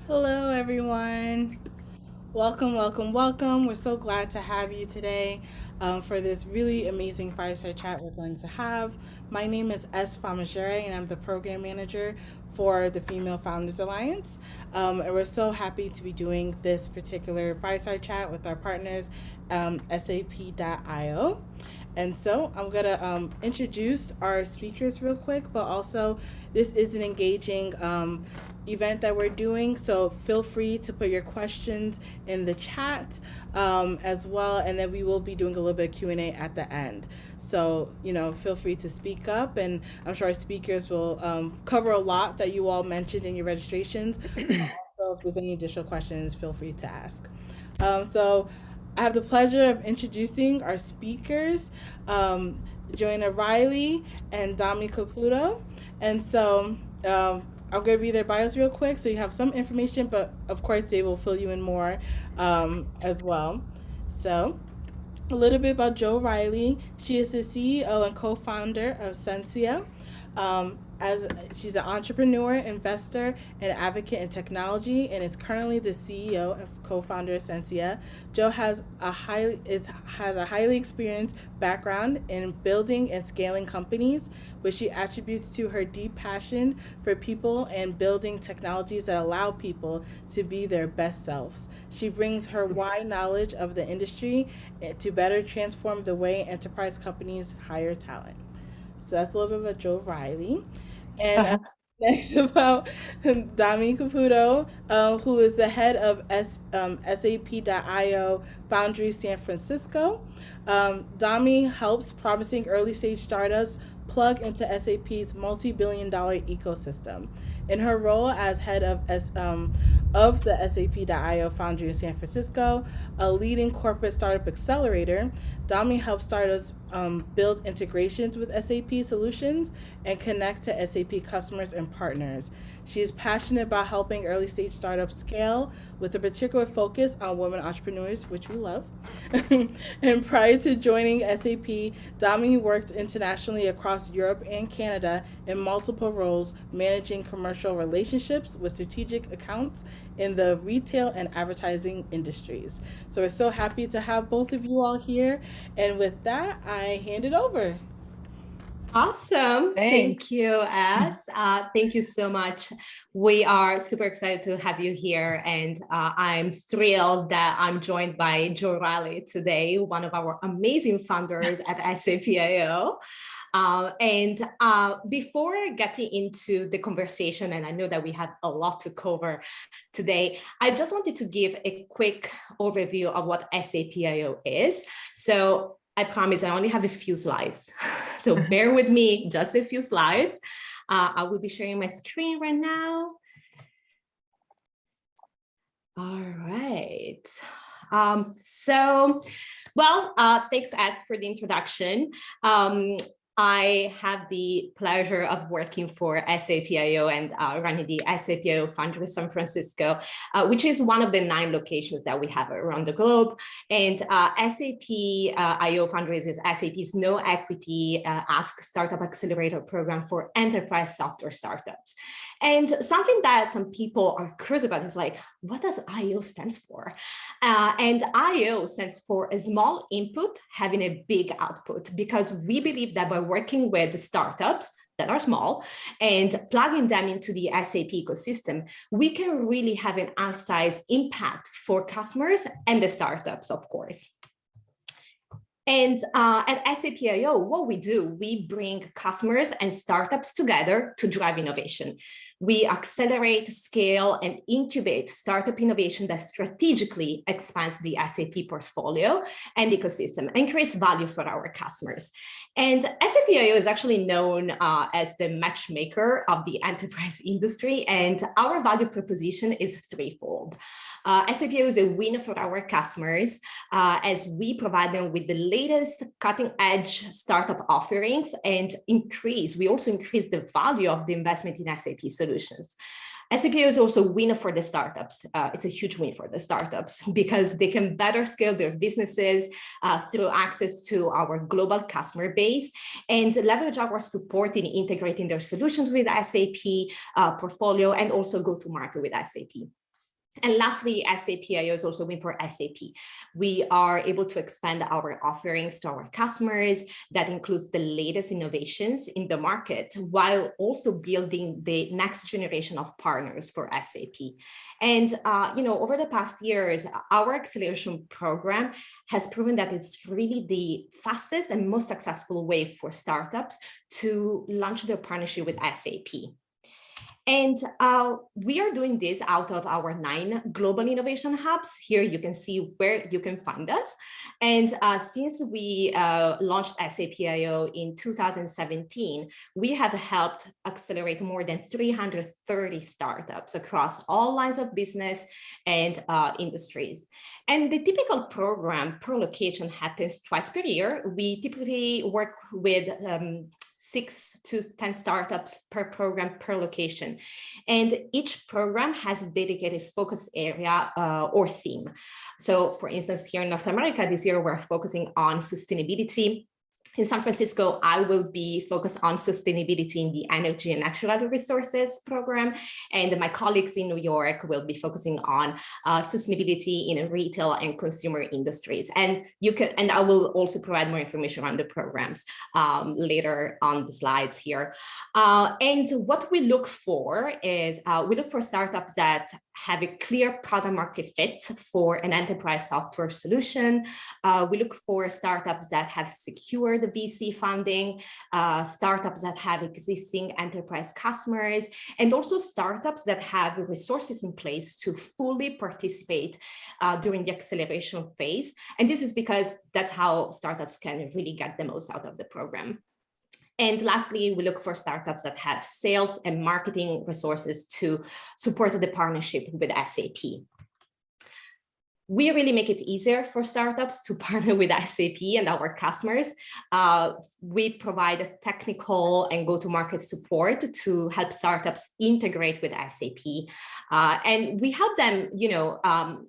Hello, everyone. Welcome, welcome, welcome. We're so glad to have you today for this really amazing fireside chat we're going to have. My name is S. Famajere, and I'm the program manager for the Female Founders Alliance. And we're so happy to be doing this particular fireside chat with our partners, SAP.io. And so I'm going to introduce our speakers real quick, but also this is an engaging event that we're doing. So feel free to put your questions in the chat as well. And then we will be doing a little bit of Q&A at the end. So, feel free to speak up. And I'm sure our speakers will cover a lot that you all mentioned in your registrations. So if there's any additional questions, feel free to ask. So I have the pleasure of introducing our speakers, Joanna Riley and Domi Caputo. And so I'm going to read their bios real quick so you have some information, but of course they will fill you in more as well. So a little bit about Jo Riley. She is the CEO and co-founder of Censia. As she's an entrepreneur, investor, and advocate in technology, and is currently the CEO and co-founder of Censia. Jo has a highly experienced background in building and scaling companies, which she attributes to her deep passion for people and building technologies that allow people to be their best selves. She brings her wide knowledge of the industry to better transform the way enterprise companies hire talent. So that's a little bit about Jo Riley. And next about Domi Caputo, who is the head of SAP.io Foundry San Francisco. Domi helps promising early stage startups plug into SAP's multi-billion-dollar ecosystem. In her role as head of the SAP.io Foundry in San Francisco, a leading corporate startup accelerator, Domi helps startups build integrations with SAP solutions and connect to SAP customers and partners. She is passionate about helping early stage startups scale with a particular focus on women entrepreneurs, which we love. And prior to joining SAP, Domi worked internationally across Europe and Canada in multiple roles, managing commercial relationships with strategic accounts in the retail and advertising industries. So we're so happy to have both of you all here. And with that, I hand it over. Awesome. Thanks. Thank you, As. Thank you so much. We are super excited to have you here. And I'm thrilled that I'm joined by Jo Raleigh today, one of our amazing founders at SAPIO. Before getting into the conversation, and I know that we have a lot to cover today, I just wanted to give a quick overview of what SAPIO is. So I promise I only have a few slides. So bear with me, just a few slides. I will be sharing my screen right now. All right. Thanks, Az, for the introduction. I have the pleasure of working for SAPIO and running the SAPIO Foundry San Francisco, which is one of the 9 locations that we have around the globe. And SAPIO Foundry is SAP's no equity Ask Startup Accelerator program for enterprise software startups. And something that some people are curious about is like, what does IO stands for? And IO stands for a small input having a big output, because we believe that by working with the startups that are small and plugging them into the SAP ecosystem, we can really have an outsized impact for customers and the startups, of course. And at SAPIO, what we do, we bring customers and startups together to drive innovation. We accelerate, scale, and incubate startup innovation that strategically expands the SAP portfolio and ecosystem and creates value for our customers. And SAPIO is actually known as the matchmaker of the enterprise industry, and our value proposition is threefold. SAPIO is a win for our customers as we provide them with the latest cutting-edge startup offerings and we also increase the value of the investment in SAP solutions. SAPIO is also a winner for the startups. It's a huge win for the startups because they can better scale their businesses through access to our global customer base and leverage our support in integrating their solutions with SAP portfolio and also go to market with SAP. And lastly, SAPIO is also win for SAP. We are able to expand our offerings to our customers. That includes the latest innovations in the market, while also building the next generation of partners for SAP. And over the past years, our acceleration program has proven that it's really the fastest and most successful way for startups to launch their partnership with SAP. And we are doing this out of our 9 global innovation hubs. Here you can see where you can find us. And since we launched SAPIO in 2017, we have helped accelerate more than 330 startups across all lines of business and industries. And the typical program per location happens twice per year. We typically work with 6 to 10 startups per program per location. And each program has a dedicated focus area or theme. So for instance, here in North America, this year, we're focusing on sustainability. In San Francisco, I will be focused on sustainability in the energy and natural resources program. And my colleagues in New York will be focusing on sustainability in retail and consumer industries. And I will also provide more information on the programs later on the slides here. And what we look for is we look for startups that have a clear product market fit for an enterprise software solution. We look for startups that have secured the VC funding, startups that have existing enterprise customers, and also startups that have resources in place to fully participate during the acceleration phase. And this is because that's how startups can really get the most out of the program. And lastly, we look for startups that have sales and marketing resources to support the partnership with SAP. We really make it easier for startups to partner with SAP and our customers. We provide technical and go-to-market support to help startups integrate with SAP. And we help them,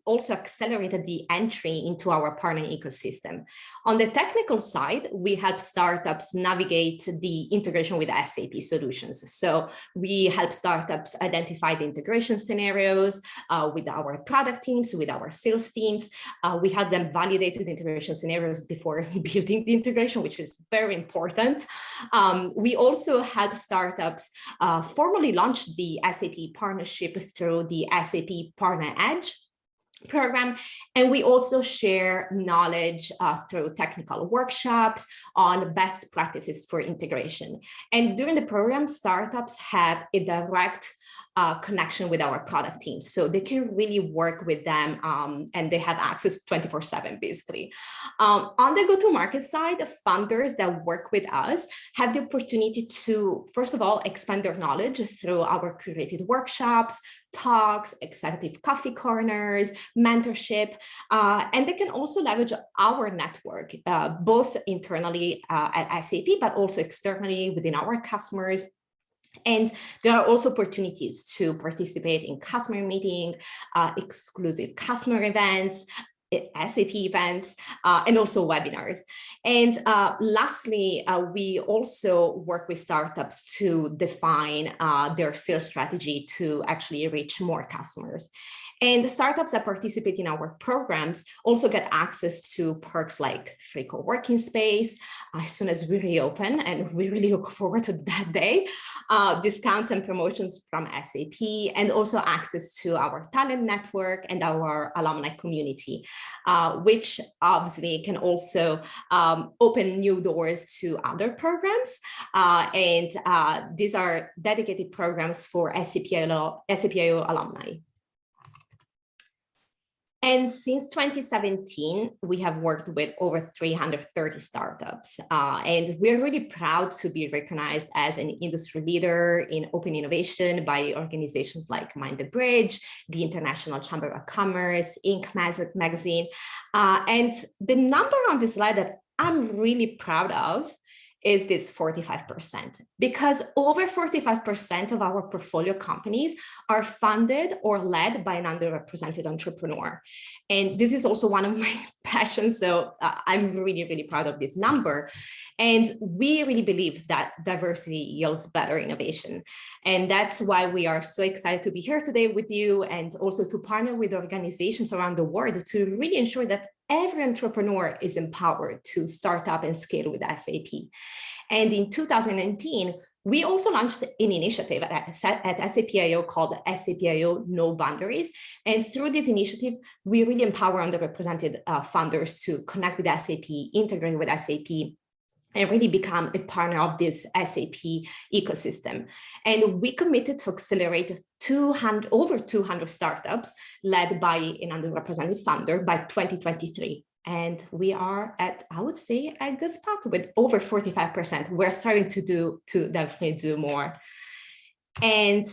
also accelerate the entry into our partner ecosystem. On the technical side, we help startups navigate the integration with SAP solutions. So we help startups identify the integration scenarios with our product teams, with our sales teams. We had them validate the integration scenarios before building the integration, which is very important. We also help startups formally launch the SAP partnership through the SAP Partner Edge program. And we also share knowledge through technical workshops on best practices for integration. And during the program, startups have a direct connection with our product teams. So they can really work with them and they have access 24/7 basically. On the go-to-market side, the founders that work with us have the opportunity to, first of all, expand their knowledge through our curated workshops, talks, executive coffee corners, mentorship, and they can also leverage our network, both internally at SAP, but also externally within our customers. And there are also opportunities to participate in customer meeting, exclusive customer events, SAP events, and also webinars. And lastly, we also work with startups to define their sales strategy to actually reach more customers. And the startups that participate in our programs also get access to perks like free co-working space as soon as we reopen, and we really look forward to that day, discounts and promotions from SAP, and also access to our talent network and our alumni community, which obviously can also open new doors to other programs. And these are dedicated programs for SAPIO alumni. And since 2017, we have worked with over 330 startups. And we're really proud to be recognized as an industry leader in open innovation by organizations like Mind the Bridge, the International Chamber of Commerce, Inc. magazine. And the number on this slide that I'm really proud of is this 45%, because over 45% of our portfolio companies are funded or led by an underrepresented entrepreneur. And this is also one of my passions. So I'm really, really proud of this number. And we really believe that diversity yields better innovation. And that's why we are so excited to be here today with you, and also to partner with organizations around the world to really ensure that every entrepreneur is empowered to start up and scale with SAP. And in 2019, we also launched an initiative at SAPIO called SAPIO No Boundaries. And through this initiative, we really empower underrepresented founders to connect with SAP, integrate with SAP, and really become a partner of this SAP ecosystem. And we committed to accelerate over 200 startups led by an underrepresented founder by 2023. And we are at, I would say, a good spot with over 45%. We're starting to definitely do more. And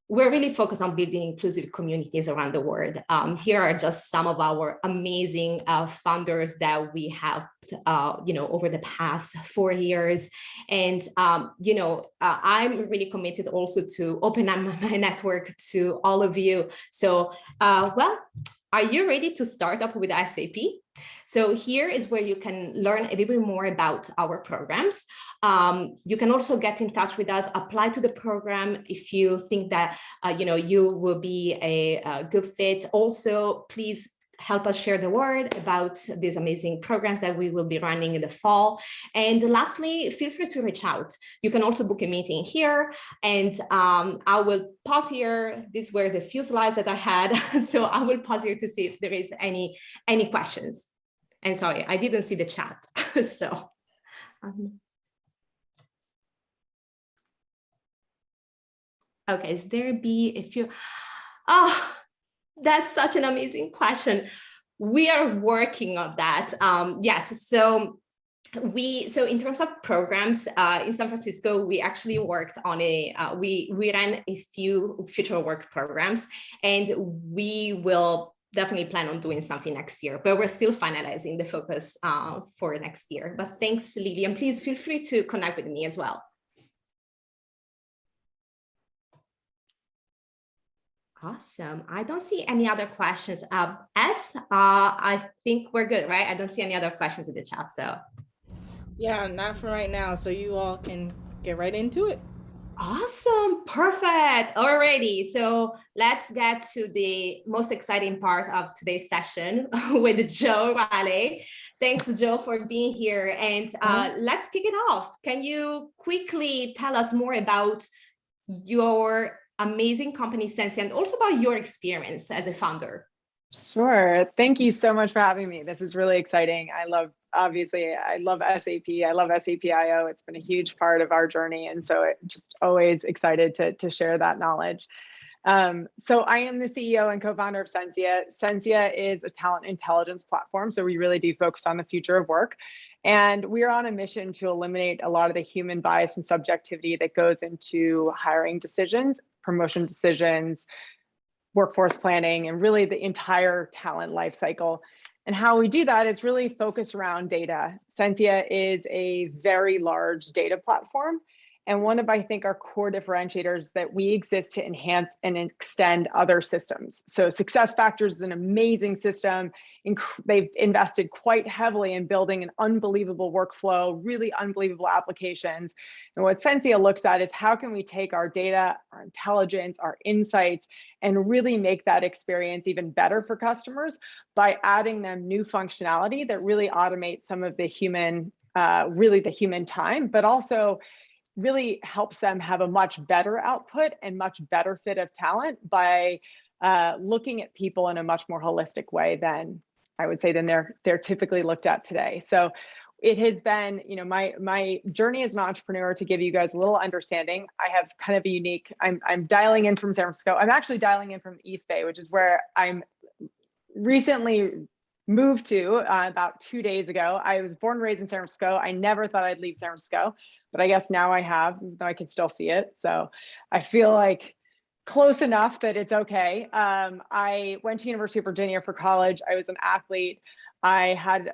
we're really focused on building inclusive communities around the world. Here are just some of our amazing founders that we have, over the past 4 years. And, I'm really committed also to open up my network to all of you. So, are you ready to start up with SAP? So here is where you can learn a little bit more about our programs. You can also get in touch with us, apply to the program if you think that you will be a good fit. Also, please help us share the word about these amazing programs that we will be running in the fall. And lastly, feel free to reach out. You can also book a meeting here, and I will pause here. These were the few slides that I had. So I will pause here to see if there is any questions. And sorry, I didn't see the chat. So. Okay, is there a few? Oh, that's such an amazing question. We are working on that. Yes, so in terms of programs in San Francisco, we actually worked on we ran a few future work programs, and we will definitely plan on doing something next year, but we're still finalizing the focus for next year. But thanks, Lily, and please feel free to connect with me as well. Awesome. I don't see any other questions. I think we're good, right? I don't see any other questions in the chat, so. Yeah, not for right now. So you all can get right into it. Awesome. Perfect. Alrighty. So let's get to the most exciting part of today's session with Joe Raleigh. Thanks, Joe, for being here. And let's kick it off. Can you quickly tell us more about your amazing company, Censia, and also about your experience as a founder? Sure. Thank you so much for having me. This is really exciting. I love SAP. I love SAPIO. It's been a huge part of our journey. And so just always excited to share that knowledge. So I am the CEO and co-founder of Censia. Censia is a talent intelligence platform. So we really do focus on the future of work. And we're on a mission to eliminate a lot of the human bias and subjectivity that goes into hiring decisions, promotion decisions, workforce planning, and really the entire talent life cycle. And how we do that is really focused around data. Censia is a very large data platform. And one of, I think, our core differentiators that we exist to enhance and extend other systems. So SuccessFactors is an amazing system. They've invested quite heavily in building an unbelievable workflow, really unbelievable applications. And what Censia looks at is how can we take our data, our intelligence, our insights, and really make that experience even better for customers by adding them new functionality that really automates some of the human time, but also really helps them have a much better output and much better fit of talent by looking at people in a much more holistic way than I would say than they're typically looked at today. So it has been, my journey as an entrepreneur. To give you guys a little understanding, I have kind of a unique. I'm dialing in from San Francisco. I'm actually dialing in from the East Bay, which is where I'm recently moved to about 2 days ago. I was born and raised in San Francisco. I never thought I'd leave San Francisco, but I guess now I have, though I can still see it. So I feel like close enough that it's okay. I went to University of Virginia for college. I was an athlete. I had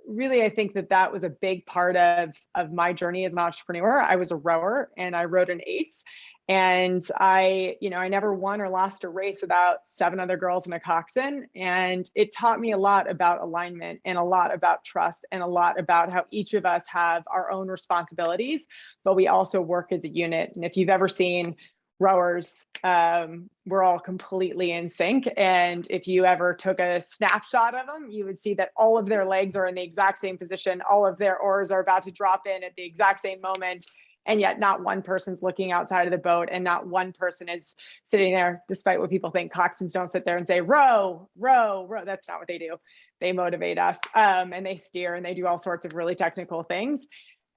really, I think that was a big part of my journey as an entrepreneur. I was a rower and I rowed in eights. And I never won or lost a race without 7 other girls in a coxswain. And it taught me a lot about alignment and a lot about trust and a lot about how each of us have our own responsibilities, but we also work as a unit. And if you've ever seen rowers, we're all completely in sync. And if you ever took a snapshot of them, you would see that all of their legs are in the exact same position. All of their oars are about to drop in at the exact same moment. And yet not one person's looking outside of the boat and not one person is sitting there, despite what people think. Coxswains don't sit there and say, row, row, row. That's not what they do. They motivate us and they steer and they do all sorts of really technical things.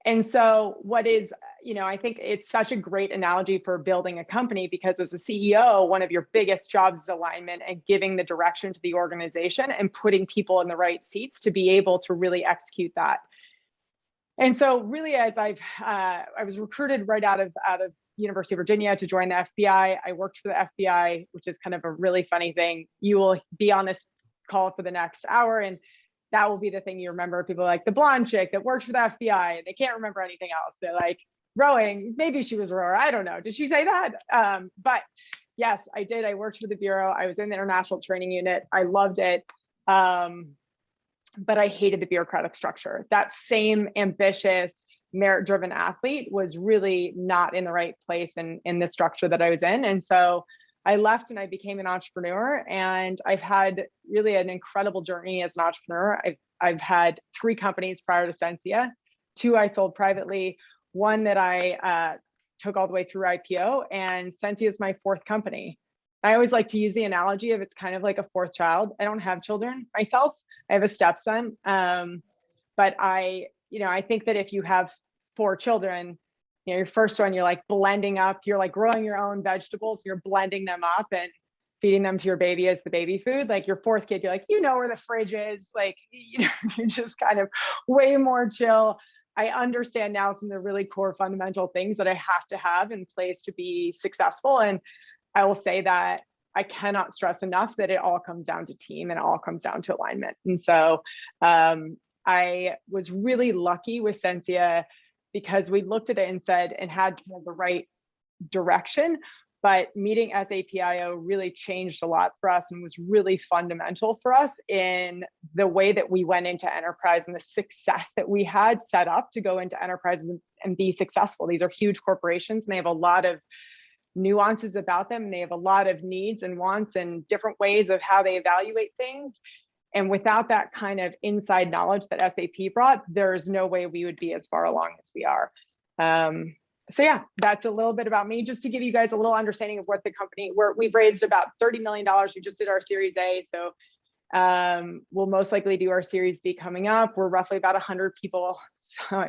And so what is, I think it's such a great analogy for building a company, because as a CEO, one of your biggest jobs is alignment and giving the direction to the organization and putting people in the right seats to be able to really execute that. And so really, as I was recruited right out of University of Virginia to join the FBI. I worked for the FBI, which is kind of a really funny thing. You will be on this call for the next hour, and that will be the thing you remember. People are like, the blonde chick that worked for the FBI, and they can't remember anything else. They're like, rowing, maybe she was a rower. I don't know. Did she say that? But yes, I did. I worked for the Bureau. I was in the international training unit. I loved it. But I hated the bureaucratic structure. That same ambitious, merit-driven athlete was really not in the right place in the structure that I was in. And so I left and I became an entrepreneur, and I've had really an incredible journey as an entrepreneur. I've had 3 companies prior to Censia, 2 I sold privately, 1 that I took all the way through IPO, and Censia is my 4th company. I always like to use the analogy of it's kind of like a 4th child. I don't have children myself. I have a stepson, but I think that if you have 4 children, your first one, you're like blending up, you're like growing your own vegetables, you're blending them up and feeding them to your baby as the baby food. Like your 4th kid, you're like, where the fridge is, like, you're just kind of way more chill. I understand now some of the really core fundamental things that I have to have in place to be successful. And I will say that I cannot stress enough that it all comes down to team and it all comes down to alignment. And so I was really lucky with Censia because we looked at it and said, and had kind of the right direction, but meeting SAPIO really changed a lot for us and was really fundamental for us in the way that we went into enterprise and the success that we had set up to go into enterprise and be successful. These are huge corporations and they have a lot of nuances about them. And they have a lot of needs and wants and different ways of how they evaluate things. And without that kind of inside knowledge that SAP brought, there's no way we would be as far along as we are. So yeah, that's a little bit about me, just to give you guys a little understanding of what the company, we've raised about $30 million. We just did our Series A. So we'll most likely do our Series B coming up. We're roughly about 100 people. So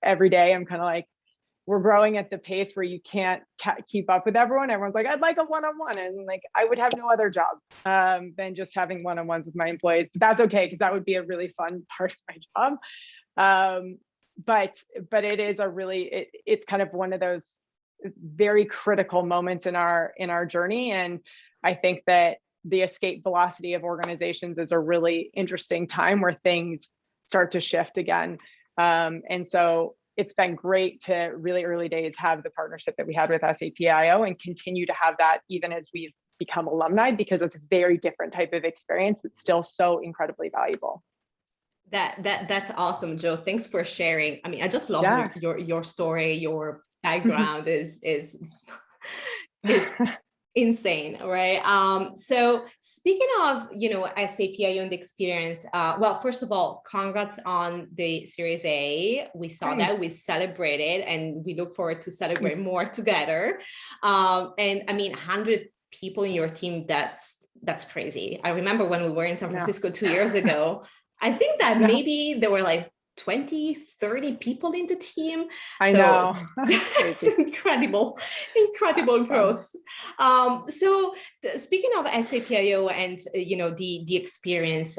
every day I'm kind of like, we're growing at the pace where you can't keep up with everyone. Everyone's like, I'd like a one-on-one. And like, I would have no other job than just having one-on-ones with my employees, but that's okay. Cause that would be a really fun part of my job. But it is it's kind of one of those very critical moments in our journey. And I think that the escape velocity of organizations is a really interesting time where things start to shift again. And so it's been great to really early days have the partnership that we had with SAPIO and continue to have that even as we've become alumni, because it's a very different type of experience. It's still so incredibly valuable. That's awesome, Jo. Thanks for sharing. I mean, I just love your story. Your background is insane, right? So speaking of, SAPIO and the experience, well, first of all, congrats on the Series A. We saw that, we celebrated, and we look forward to celebrate more together. And I mean, 100 people in your team, that's crazy. I remember when we were in San Francisco 2 years ago, I think that maybe there were like 20, 30 people in the team. I know. That's incredible growth. So speaking of SAPIO and, the experience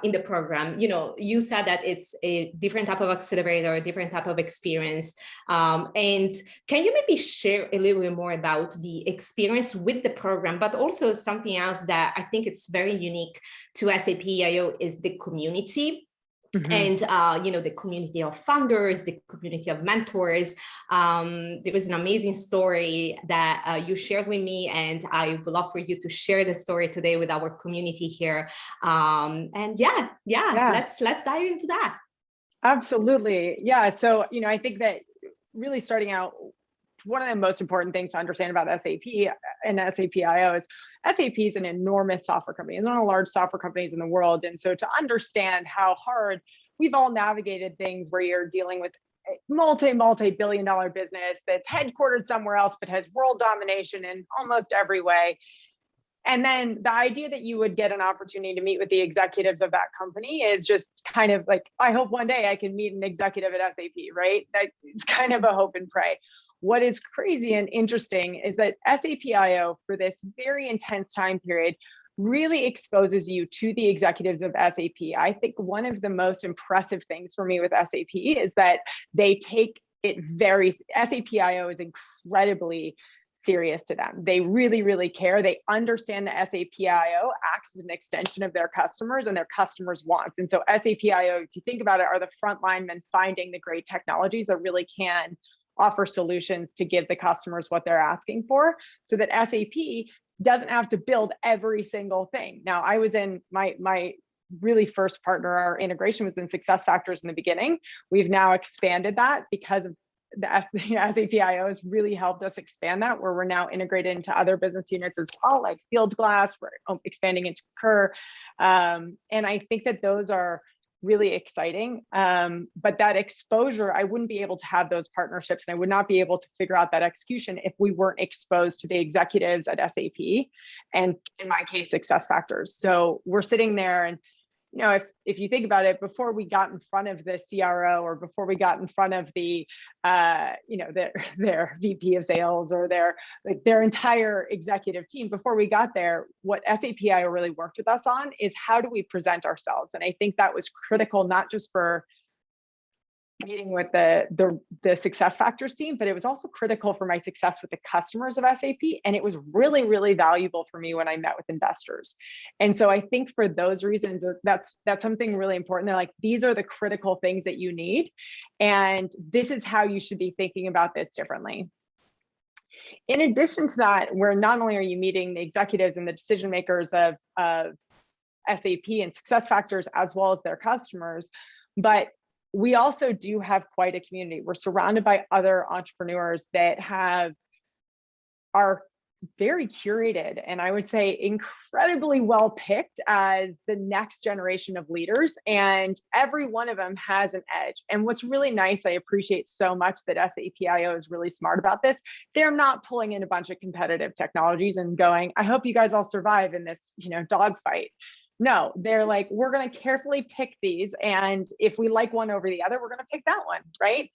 in the program, you said that it's a different type of accelerator, a different type of experience. And can you maybe share a little bit more about the experience with the program, but also something else that I think it's very unique to SAPIO is the community. and the community of founders, the community of mentors. There was an amazing story that you shared with me, and I would love for you to share the story today with our community here. And yeah, let's dive into that. Absolutely. Yeah. So, I think that really starting out, one of the most important things to understand about SAP and SAPIO is SAP is an enormous software company. It's one of the large software companies in the world. And so to understand how hard we've all navigated things where you're dealing with a multi-billion-dollar business that's headquartered somewhere else, but has world domination in almost every way. And then the idea that you would get an opportunity to meet with the executives of that company is just kind of like, I hope one day I can meet an executive at SAP, right? It's kind of a hope and pray. What is crazy and interesting is that SAPIO, for this very intense time period, really exposes you to the executives of SAP. I think one of the most impressive things for me with SAP is that they take it SAPIO is incredibly serious to them. They really, really care. They understand that SAPIO acts as an extension of their customers and their customers' wants. And so SAPIO, if you think about it, are the front linemen finding the great technologies that really can offer solutions to give the customers what they're asking for, so that SAP doesn't have to build every single thing. Now, I was in my really first partner, our integration was in SuccessFactors in the beginning. We've now expanded that because of the SAPIO has really helped us expand that, where we're now integrated into other business units as well, like Fieldglass, we're expanding into Concur. And I think that those are really exciting. But that exposure, I wouldn't be able to have those partnerships, and I would not be able to figure out that execution if we weren't exposed to the executives at SAP, and in my case, SuccessFactors. So we're sitting there, and if you think about it, before we got in front of the CRO, or before we got in front of the their VP of sales, or their entire executive team, before we got there, what SAPIO really worked with us on is how do we present ourselves. And I think that was critical, not just for meeting with the SuccessFactors team, but it was also critical for my success with the customers of SAP. And it was really, really valuable for me when I met with investors. And so I think for those reasons, that's something really important. They're like, these are the critical things that you need. And this is how you should be thinking about this differently. In addition to that, where not only are you meeting the executives and the decision makers of SAP and SuccessFactors, as well as their customers, but we also do have quite a community. We're surrounded by other entrepreneurs that are very curated, and I would say incredibly well picked as the next generation of leaders. And every one of them has an edge. And what's really nice, I appreciate so much that SAPIO is really smart about this. They're not pulling in a bunch of competitive technologies and going, I hope you guys all survive in this, dogfight. No, they're like, we're going to carefully pick these. And if we like one over the other, we're going to pick that one, right?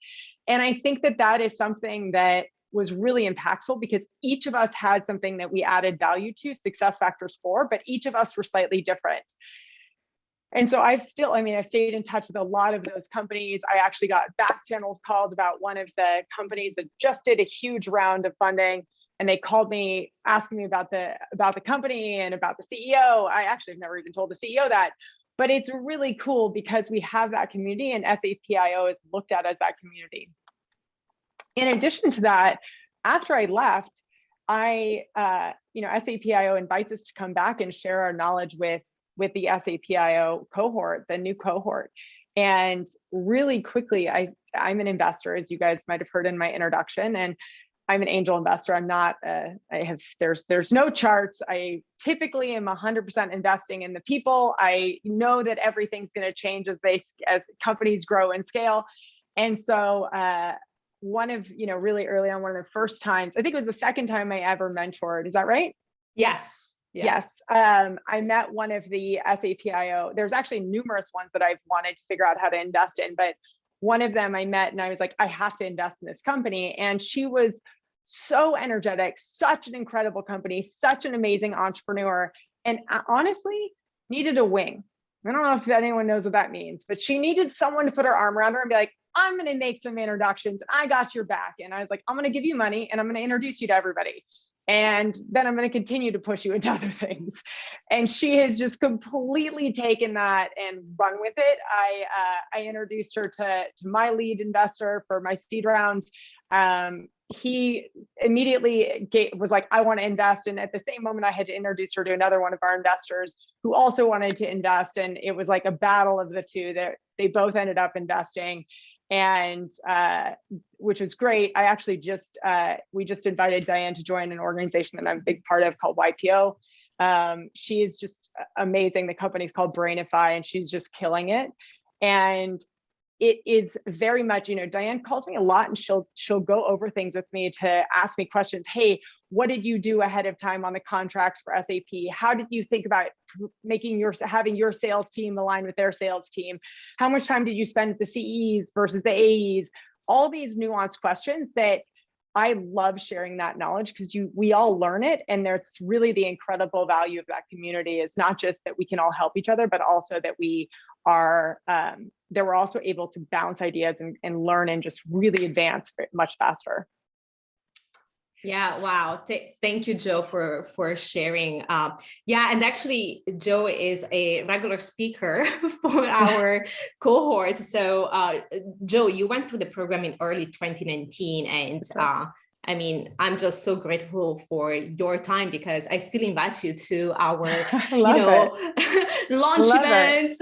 And I think that is something that was really impactful, because each of us had something that we added value to, SuccessFactors for, but each of us were slightly different. And so I've stayed in touch with a lot of those companies. I actually got back channels called about one of the companies that just did a huge round of funding. And they called me asking me about the company and about the CEO. I actually have never even told the CEO that, but it's really cool because we have that community, and SAPIO is looked at as that community. In addition to that, after I left, SAPIO invites us to come back and share our knowledge with the SAPIO cohort, the new cohort. And really quickly, I'm an investor, as you guys might have heard in my introduction, and I'm an angel investor. I'm not, there's no charts. I typically am 100% investing in the people. I know that everything's going to change as companies grow and scale. And so really early on, one of the first times, I think it was the second time I ever mentored. Is that right? Yes. Yeah. Yes. I met one of the SAPIO. There's actually numerous ones that I've wanted to figure out how to invest in, but one of them I met and I was like, I have to invest in this company. And she was so energetic, such an incredible company, such an amazing entrepreneur, and honestly needed a wing. I don't know if anyone knows what that means, but she needed someone to put her arm around her and be like, I'm going to make some introductions. I got your back. And I was like, I'm going to give you money and I'm going to introduce you to everybody. and then I'm going to continue to push you into other things. And she has just completely taken that and run with it. I introduced her to my lead investor for my seed round. He immediately was like, I want to invest. And at the same moment, I had to introduce her to another one of our investors who also wanted to invest. And it was like a battle of the two. That they both ended up investing, and which was great. I actually we just invited Diane to join an organization that I'm a big part of called YPO. She is just amazing. The company's called Brainify, and she's just killing it. And it is very much, Diane calls me a lot, and she'll go over things with me to ask me questions. Hey, what did you do ahead of time on the contracts for SAP? How did you think about having your sales team align with their sales team? How much time did you spend with the CEs versus the AEs? All these nuanced questions that I love sharing that knowledge, because we all learn it, and there's really the incredible value of that community is not just that we can all help each other, but also that we are that we're also able to bounce ideas and learn and just really advance much faster. Yeah, wow. Thank you, Joe, for sharing. Yeah, and actually, Joe is a regular speaker for our cohort. So, Joe, you went through the program in early 2019, and I mean, I'm just so grateful for your time, because I still invite you to our, launch events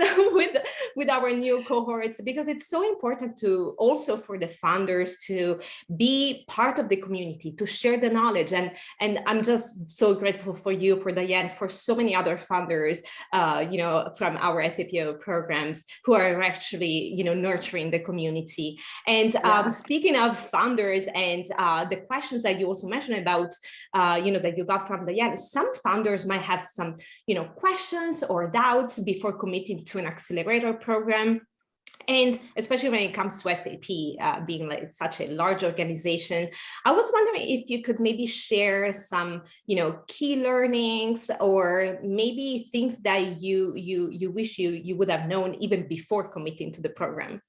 with our new cohorts, because it's so important to also for the founders to be part of the community, to share the knowledge. And I'm just so grateful for you, for Diane, for so many other founders, from our Sapio programs who are actually, nurturing the community. And speaking of founders and the questions that you also mentioned about, that you got from Diane, some founders might have some, questions or doubts before committing to an accelerator program. And especially when it comes to SAP being like such a large organization, I was wondering if you could maybe share some, key learnings, or maybe things that you wish you would have known even before committing to the program.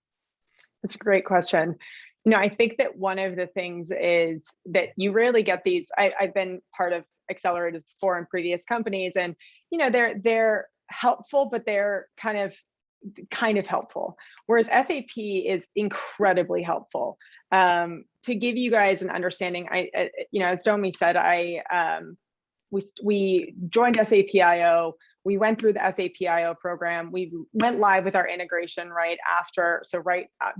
That's a great question. I think that one of the things is that you rarely get these. I've been part of accelerators before in previous companies, and they're helpful, but they're kind of helpful. Whereas SAP is incredibly helpful. To give you guys an understanding, as Domi said, we joined SAP.io. We went through the SAP.io program. We went live with our integration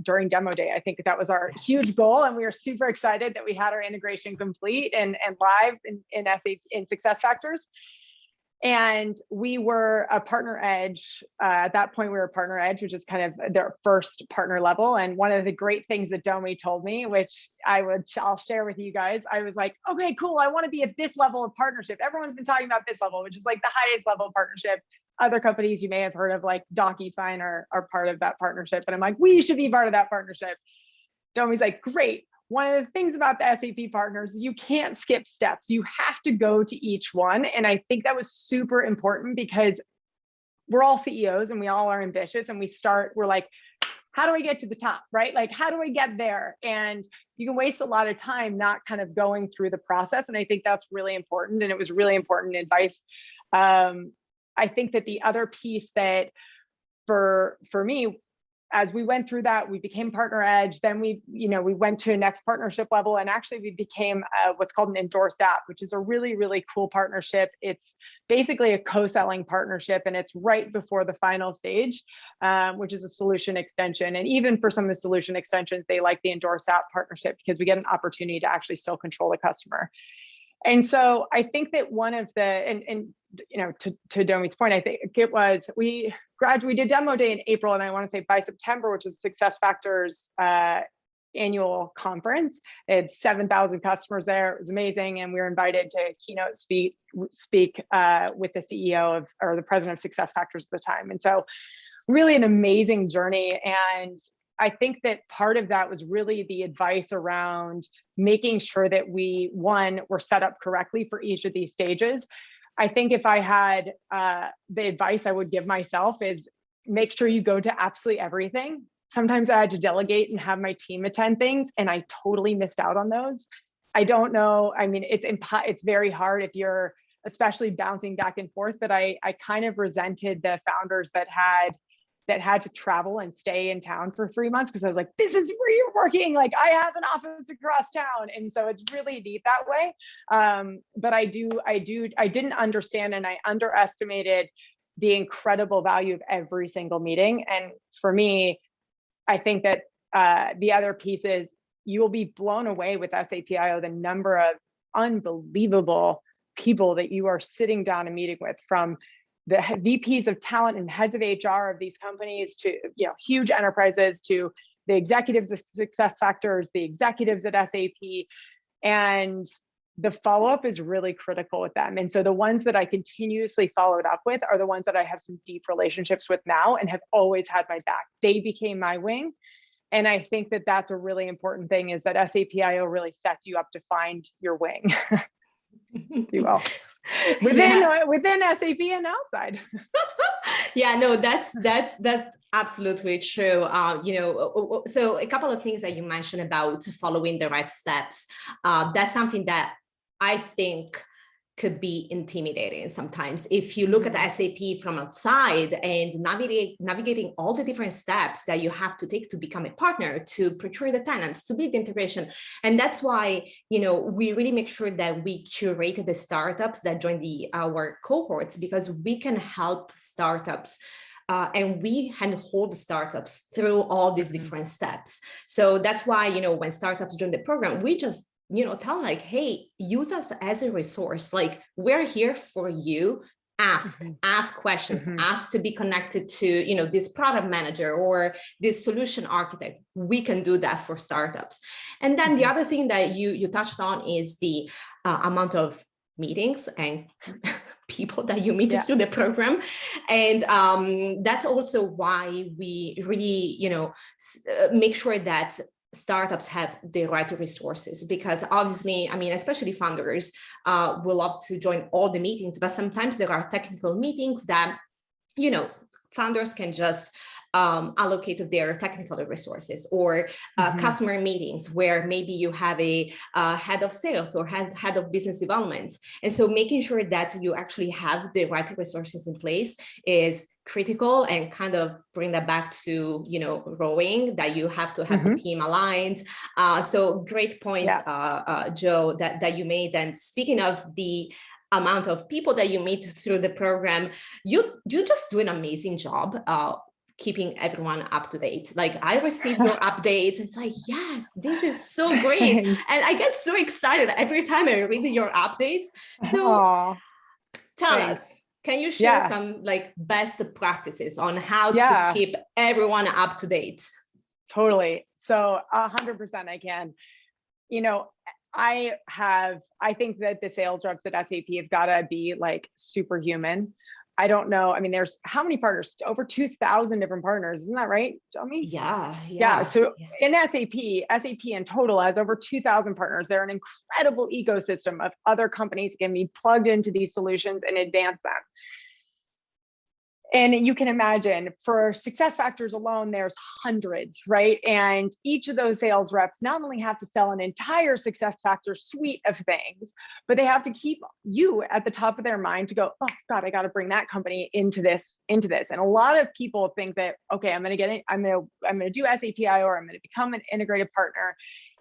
during demo day. I think that was our huge goal, and we were super excited that we had our integration complete and live in SAP in SuccessFactors. And we were a partner edge. At that point, we were a partner edge, which is kind of their first partner level. And one of the great things that Domi told me, which I'll share with you guys, I was like, okay, cool. I want to be at this level of partnership. Everyone's been talking about this level, which is like the highest level of partnership. Other companies you may have heard of, like DocuSign, are part of that partnership. And I'm like, we should be part of that partnership. Domi's like, great. One of the things about the SAP partners is you can't skip steps. You have to go to each one. And I think that was super important, because we're all CEOs and we all are ambitious, and we're like, how do I get to the top, right? Like, how do I get there? And you can waste a lot of time not kind of going through the process. And I think that's really important. And it was really important advice. I think that the other piece that for me, as we went through that, we became partner edge. Then we went to a next partnership level, and actually we became what's called an endorsed app, which is a really, really cool partnership. It's basically a co-selling partnership, and it's right before the final stage, which is a solution extension. And even for some of the solution extensions, they like the endorsed app partnership, because we get an opportunity to actually still control the customer. And so I think that one of the, to Domi's point, I think it was, we did demo day in April, and I want to say by September, which is SuccessFactors annual conference, they had 7,000 customers there. It was amazing. And we were invited to keynote speak with the CEO or the president of SuccessFactors at the time. And so really an amazing journey. And I think that part of that was really the advice around making sure that were set up correctly for each of these stages. I think if I had the advice I would give myself is make sure you go to absolutely everything. Sometimes I had to delegate and have my team attend things, and I totally missed out on those. I don't know. I mean, it's very hard if you're especially bouncing back and forth, but I kind of resented the founders that had to travel and stay in town for 3 months, because I was like, this is where you're working. Like, I have an office across town. And so it's really neat that way. But I didn't understand, and I underestimated the incredible value of every single meeting. And for me, I think that the other piece is, you will be blown away with SAPIO, the number of unbelievable people that you are sitting down and meeting with, from the VPs of talent and heads of HR of these companies to, huge enterprises, to the executives of success factors, the executives at SAP. And the follow-up is really critical with them. And so the ones that I continuously followed up with are the ones that I have some deep relationships with now and have always had my back. They became my wing. And I think that that's a really important thing, is that SAPIO really sets you up to find your wing, if you will, within SAP and outside. Yeah, no, that's absolutely true. So a couple of things that you mentioned about following the right steps. That's something that I think could be intimidating sometimes. If you look at SAP from outside and navigating all the different steps that you have to take to become a partner, to procure the tenants, to build the integration. And that's why, we really make sure that we curate the startups that join our cohorts, because we can help startups and we handhold startups through all these different steps. So that's why, when startups join the program, we just tell them, like, hey, use us as a resource. Like, we're here for you. Ask questions, ask to be connected to, this product manager or this solution architect. We can do that for startups. And then the other thing that you touched on is the amount of meetings and people that you meet through the program. And that's also why we really, make sure that startups have the right resources, because obviously, especially founders will love to join all the meetings, but sometimes there are technical meetings that, founders can just allocate their technical resources, or customer meetings where maybe you have a head of sales or head of business development. And so making sure that you actually have the right resources in place is critical, and kind of bring that back to, rowing, that you have to have the team aligned. So great points, Joe, that you made. And speaking of the amount of people that you meet through the program, you just do an amazing job keeping everyone up to date. Like, I receive your updates. It's like, yes, this is so great. And I get so excited every time I read your updates. So tell us, can you share some best practices on how to keep everyone up to date? Totally. So 100% I can. I think that the sales reps at SAP have got to be superhuman. I don't know. There's how many partners? Over 2,000 different partners. Isn't that right, Domi? Yeah. So in SAP in total has over 2,000 partners. They're an incredible ecosystem of other companies that can be plugged into these solutions and advance them. And you can imagine, for success factors alone, there's hundreds, right? And each of those sales reps not only have to sell an entire success factor suite of things, but they have to keep you at the top of their mind to go, oh God, I got to bring that company into this. And a lot of people think that, okay, I'm going to do SAPIO, or I'm going to become an integrated partner,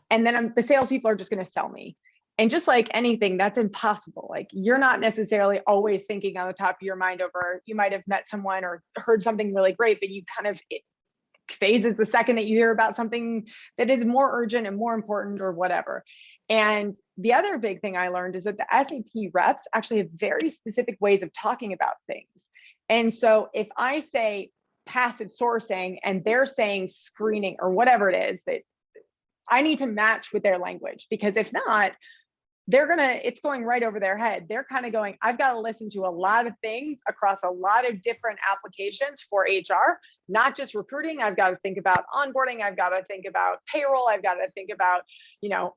and then the salespeople are just going to sell me. And just like anything, that's impossible. You're not necessarily always thinking on the top of your mind over, you might have met someone or heard something really great, but it phases the second that you hear about something that is more urgent and more important or whatever. And the other big thing I learned is that the SAP reps actually have very specific ways of talking about things. And so if I say passive sourcing and they're saying screening or whatever it is, that I need to match with their language, because if not, it's going right over their head. They're kind of going, I've got to listen to a lot of things across a lot of different applications for HR, not just recruiting. I've got to think about onboarding. I've got to think about payroll. I've got to think about,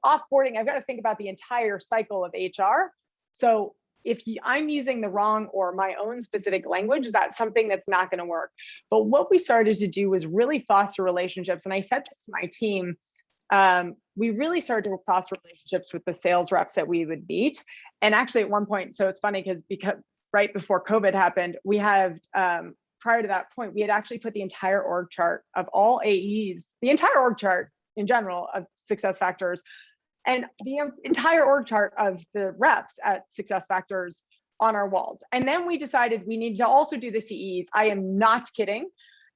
offboarding. I've got to think about the entire cycle of HR. So if I'm using the wrong or my own specific language, that's something that's not going to work. But what we started to do was really foster relationships. And I said this to my team we really started to foster relationships with the sales reps that we would meet. And actually at one point, so it's funny because right before COVID happened, we have, prior to that point, we had actually put the entire org chart of all AEs, the entire org chart in general of SuccessFactors, and the entire org chart of the reps at SuccessFactors on our walls. And then we decided we need to also do the CEs. I am not kidding.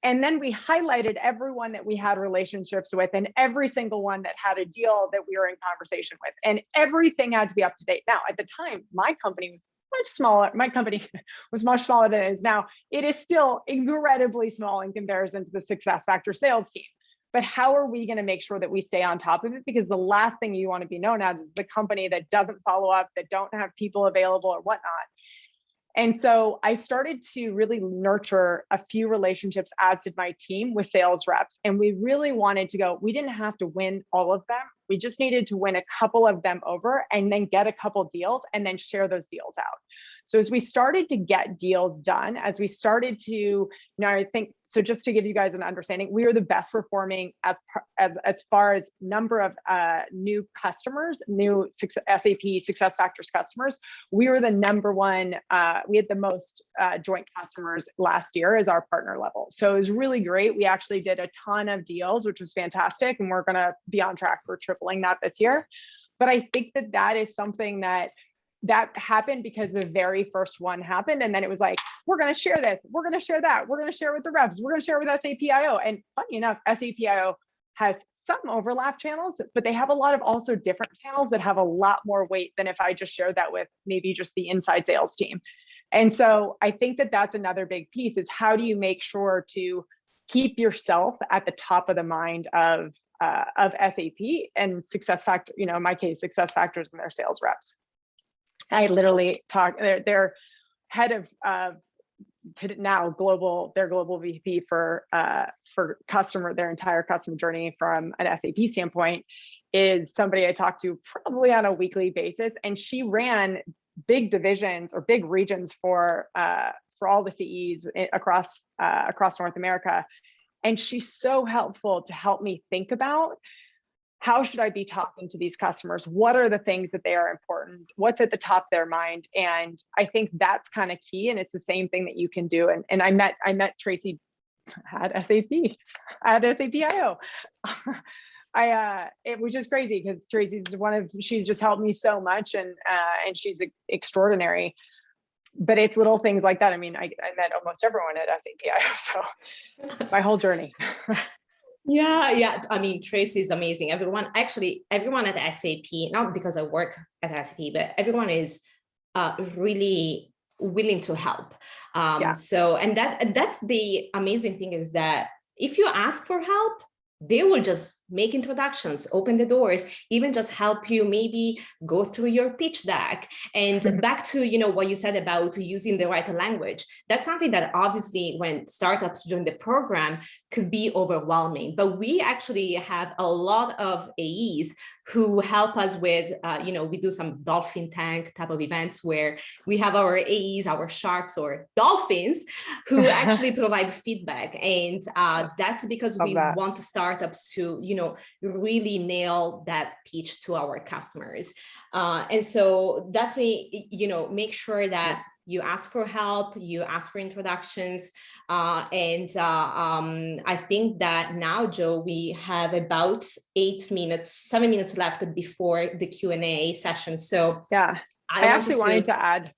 And then we highlighted everyone that we had relationships with and every single one that had a deal that we were in conversation with. And everything had to be up to date. Now, at the time, my company was much smaller. My company was much smaller than it is now. It is still incredibly small in comparison to the SuccessFactors sales team. But how are we going to make sure that we stay on top of it? Because the last thing you want to be known as is the company that doesn't follow up, that don't have people available or whatnot. And so I started to really nurture a few relationships, as did my team, with sales reps. And we really wanted to go, we didn't have to win all of them. We just needed to win a couple of them over and then get a couple deals and then share those deals out. So as we started to get deals done, as we started to, I think, so just to give you guys an understanding, we were the best performing as far as number of new customers, new SAP SuccessFactors customers. We were the number one, we had the most joint customers last year as our partner level. So it was really great. We actually did a ton of deals, which was fantastic. And we're gonna be on track for tripling that this year. But I think that is something that happened because the very first one happened. And then it was like, we're going to share this. We're going to share that. We're going to share with the reps. We're going to share with SAPIO. And funny enough, SAPIO has some overlap channels, but they have a lot of also different channels that have a lot more weight than if I just shared that with maybe just the inside sales team. And so I think that's another big piece is how do you make sure to keep yourself at the top of the mind of SAP and SuccessFactors, in my case, SuccessFactors and their sales reps. I literally talk, their head of now their global VP for their entire customer journey from an SAP standpoint is somebody I talk to probably on a weekly basis. And she ran big divisions or big regions for all the CEs across North America. And she's so helpful to help me think about how should I be talking to these customers? What are the things that they are important? What's at the top of their mind? And I think that's kind of key. And it's the same thing that you can do. And I met Tracy at SAP, at SAPIO. It was just crazy because Tracy's she's just helped me so much and she's extraordinary. But it's little things like that. I mean, I met almost everyone at SAPIO, so my whole journey. Yeah. I mean, Tracy is amazing. Everyone at SAP, not because I work at SAP, but everyone is really willing to help. So, and that's the amazing thing is that if you ask for help, they will just make introductions, open the doors, even just help you maybe go through your pitch deck. And back to, what you said about using the right language, that's something that obviously when startups join the program could be overwhelming, but we actually have a lot of AEs who help us with, we do some dolphin tank type of events where we have our AEs, our sharks or dolphins who actually provide feedback. And that's because we want startups to, really nail that pitch to our customers. And so definitely, make sure that you ask for help, you ask for introductions. And I think that now, Joe, we have about 7 minutes left before the Q&A session. So yeah, I actually wanted to add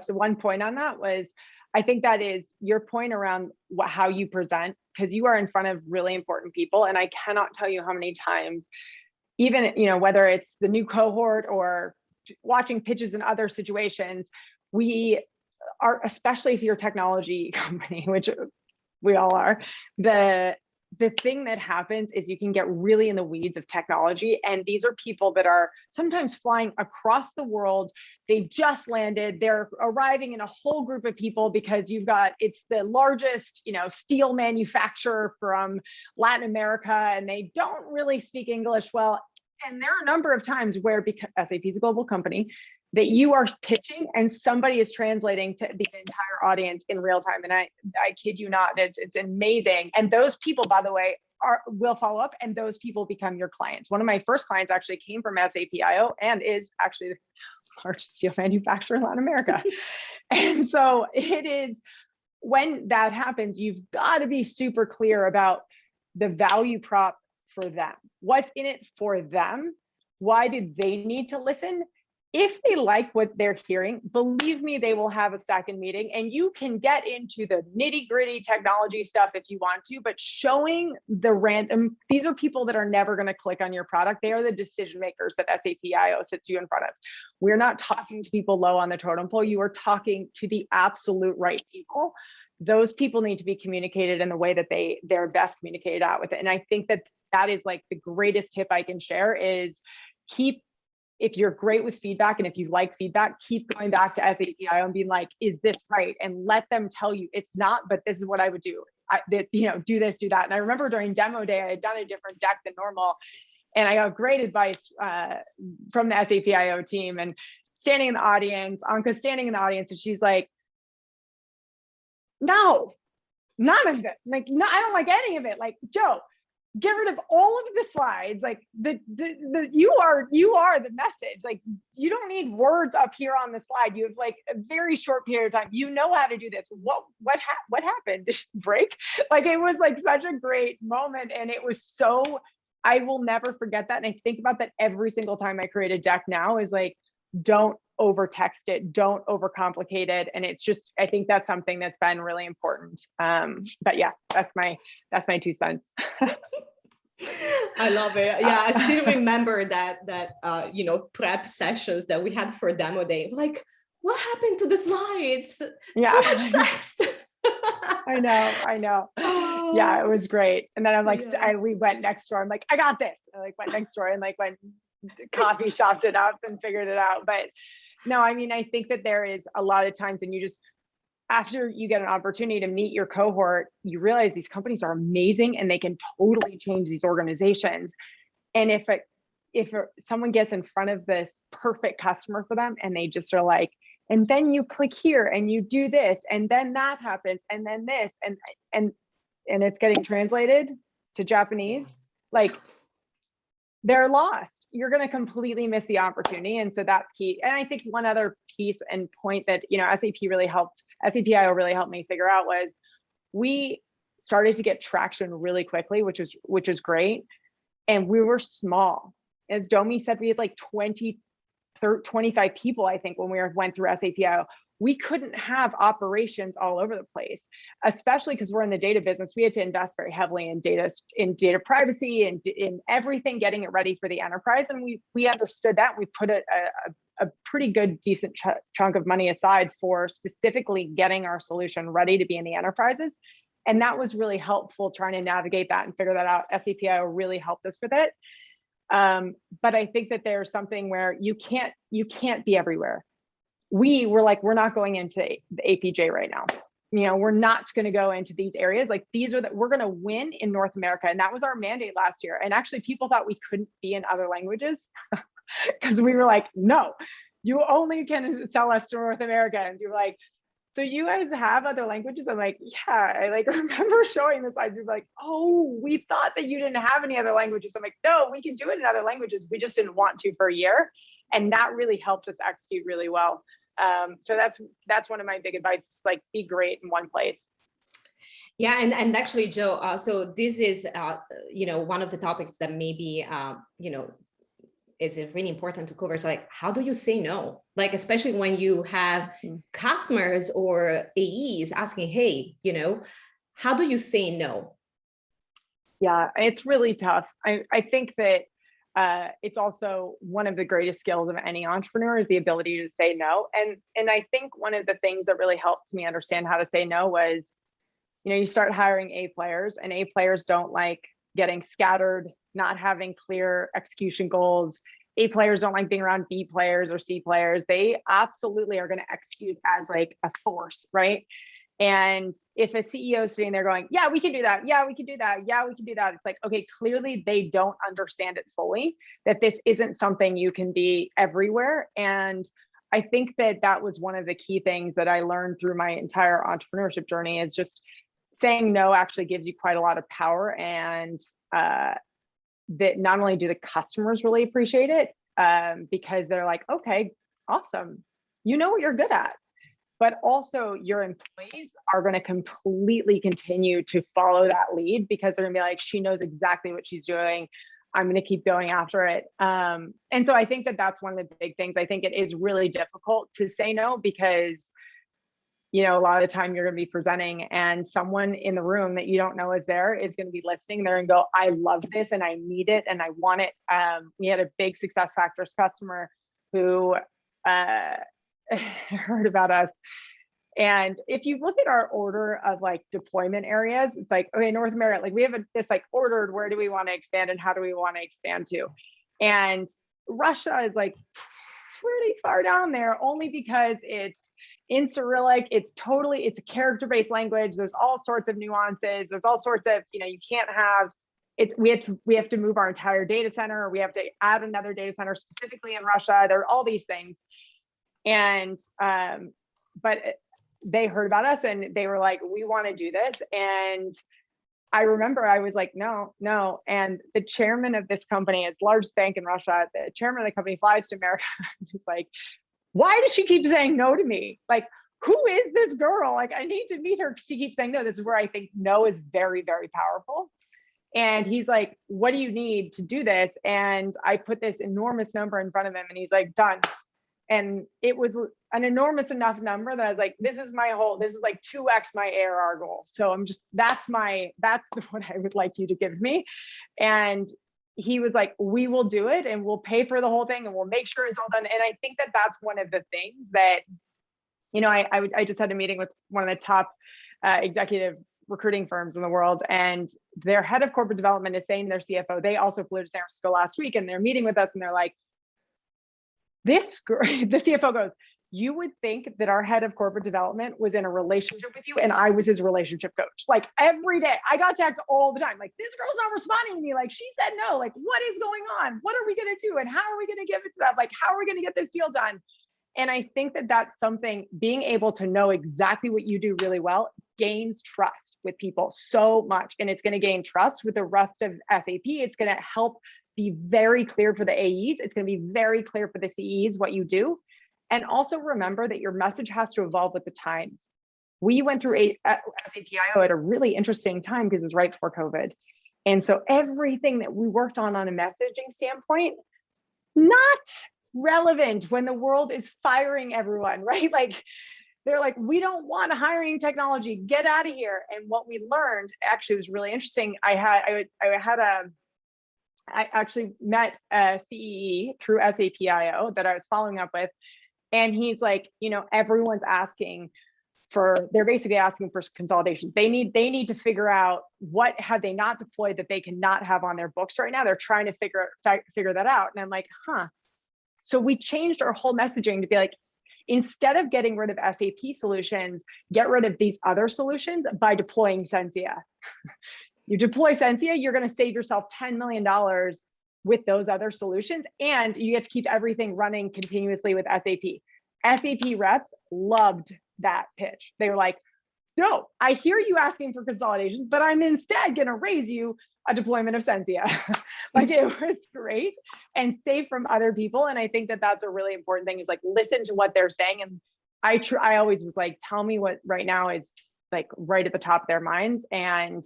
one point on that was, I think that is your point around how you present, because you are in front of really important people. And I cannot tell you how many times, even, whether it's the new cohort or watching pitches in other situations, we are, especially if you're a technology company, which we all are, the thing that happens is you can get really in the weeds of technology. And these are people that are sometimes flying across the world. They've just landed, they're arriving in a whole group of people because it's the largest, steel manufacturer from Latin America, and they don't really speak English well. And there are a number of times where, because SAP is a global company, that you are pitching and somebody is translating to the entire audience in real time. And I kid you not, it's amazing. And those people, by the way, will follow up, and those people become your clients. One of my first clients actually came from SAPIO and is actually the largest steel manufacturer in Latin America. And so it is, when that happens, you've got to be super clear about the value prop for them. What's in it for them? Why do they need to listen? If they like what they're hearing, believe me, they will have a second meeting, and you can get into the nitty-gritty technology stuff if you want to, but showing the random, these are people that are never going to click on your product. They are the decision makers that SAPIO sits you in front of. We're not talking to people low on the totem pole. You are talking to the absolute right people. Those people need to be communicated in the way that they're best communicated out with it. And I think that is like the greatest tip I can share is if you're great with feedback and if you like feedback, keep going back to SAPIO and being like, is this right? And let them tell you it's not, but this is what I would do. Do this, do that. And I remember during demo day, I had done a different deck than normal. And I got great advice from the SAPIO team, and standing in the audience, Anka's standing in the audience, and she's like, no, none of it. Like, no, I don't like any of it. Like, Joe, get rid of all of the slides. Like you are the message. Like, you don't need words up here on the slide. You have like a very short period of time. You know how to do this. What happened? Did you break? Like, it was like such a great moment. And it was so, I will never forget that. And I think about that every single time I create a deck now, is like, don't over text it, don't overcomplicate it. And it's just, I think that's something that's been really important. But yeah, that's my 2 cents. I love it. Yeah, I still remember that prep sessions that we had for demo day. Like, what happened to the slides? Yeah. Too much text. I know. Oh. Yeah, it was great. And then I'm like, we went next door. I'm like, I got this. I like went next door and like went coffee shopped it up and figured it out. But no, I mean, I think that there is a lot of times, and you just, after you get an opportunity to meet your cohort, you realize these companies are amazing and they can totally change these organizations. And if someone gets in front of this perfect customer for them, and they just are like, and then you click here and you do this, and then that happens, and then this, and it's getting translated to Japanese, like, they're lost. You're going to completely miss the opportunity. And so that's key. And I think one other piece and point that, SAPIO really helped me figure out was, we started to get traction really quickly, which is great. And we were small. As Domi said, we had like 25 people, I think, when we went through SAPIO. We couldn't have operations all over the place, especially because we're in the data business. We had to invest very heavily in data privacy and in everything, getting it ready for the enterprise. And we understood that. We put a pretty good, decent chunk of money aside for specifically getting our solution ready to be in the enterprises. And that was really helpful, trying to navigate that and figure that out. SAPIO really helped us with it. But I think that there's something where you can't be everywhere. We were like, we're not going into the APJ right now. We're not going to go into these areas. Like, we're going to win in North America. And that was our mandate last year. And actually, people thought we couldn't be in other languages because we were like, no, you only can sell us to North America. And you were like, so you guys have other languages? I'm like, yeah. I like remember showing the slides. You're like, oh, we thought that you didn't have any other languages. I'm like, no, we can do it in other languages. We just didn't want to for a year. And that really helped us execute really well. So that's one of my big advice, like, be great in one place. Yeah, and actually, Joe, so this is one of the topics that maybe is really important to cover. So, like, how do you say no? Like, especially when you have customers or AEs asking, hey, how do you say no? Yeah, it's really tough. I think that it's also one of the greatest skills of any entrepreneur is the ability to say no. And I think one of the things that really helps me understand how to say no was, you start hiring A players, and A players don't like getting scattered, not having clear execution goals. A players don't like being around B players or C players. They absolutely are going to execute as like a force, right? And if a CEO is sitting there going, yeah, we can do that. Yeah, we can do that. Yeah, we can do that. It's like, okay, clearly they don't understand it fully, that this isn't something you can be everywhere. And I think that was one of the key things that I learned through my entire entrepreneurship journey, is just saying no actually gives you quite a lot of power, and that not only do the customers really appreciate it, because they're like, okay, awesome, you know what you're good at, but also your employees are going to completely continue to follow that lead, because they're gonna be like, she knows exactly what she's doing, I'm going to keep going after it. And so I think that that's one of the big things. I think it is really difficult to say no, because a lot of the time you're going to be presenting and someone in the room that you don't know is there is going to be listening there and go, I love this and I need it and I want it. We had a big SuccessFactors customer who heard about us. And if you look at our order of like deployment areas, it's like, okay, North America, like we have this like ordered, where do we want to expand and how do we want to expand to? And Russia is like pretty far down there, only because it's in Cyrillic, it's a character-based language. There's all sorts of nuances. There's all sorts of, you can't have it. We have to move our entire data center. We have to add another data center specifically in Russia. There are all these things. And, but they heard about us and they were like, we want to do this. And I remember I was like, no. And the chairman of this company, it's the largest bank in Russia, the chairman of the company flies to America. He's like, why does she keep saying no to me? Like, who is this girl? Like, I need to meet her. She keeps saying no. This is where I think no is very, very powerful. And he's like, what do you need to do this? And I put this enormous number in front of him and he's like, done. And it was an enormous enough number that I was like, this is like 2x my ARR goal. So that's what I would like you to give me. And he was like, we will do it and we'll pay for the whole thing and we'll make sure it's all done. And I think that that's one of the things that, I just had a meeting with one of the top executive recruiting firms in the world, and their head of corporate development is saying to their CFO, they also flew to San Francisco last week and they're meeting with us and they're like, this girl, the CFO goes, you would think that our head of corporate development was in a relationship with you and I was his relationship coach. Like every day, I got texts all the time. Like, this girl's not responding to me. Like, she said no. Like, what is going on? What are we going to do? And how are we going to give it to them? Like, how are we going to get this deal done? And I think that that's something, being able to know exactly what you do really well gains trust with people so much. And it's going to gain trust with the rest of SAP. It's going to help be very clear for the AEs. It's going to be very clear for the CEs what you do. And also remember that your message has to evolve with the times. We went through SAPIO at a really interesting time because it was right before COVID. And so everything that we worked on a messaging standpoint, not relevant when the world is firing everyone, right? Like, they're like, we don't want hiring technology, get out of here. And what we learned actually was really interesting. I actually met a CEE through SAPIO that I was following up with. And he's like, everyone's they're basically asking for consolidation. They need to figure out what have they not deployed that they cannot have on their books right now. They're trying to figure that out. And I'm like, So we changed our whole messaging to be like, instead of getting rid of SAP solutions, get rid of these other solutions by deploying Censia. You deploy Censia, you're going to save yourself $10 million with those other solutions, and you get to keep everything running continuously with SAP. SAP reps loved that pitch. They were like, no, I hear you asking for consolidation, but I'm instead going to raise you a deployment of Censia. Like, it was great and safe from other people. And I think that that's a really important thing, is like, listen to what they're saying. And I always was like, tell me what right now is like right at the top of their minds. And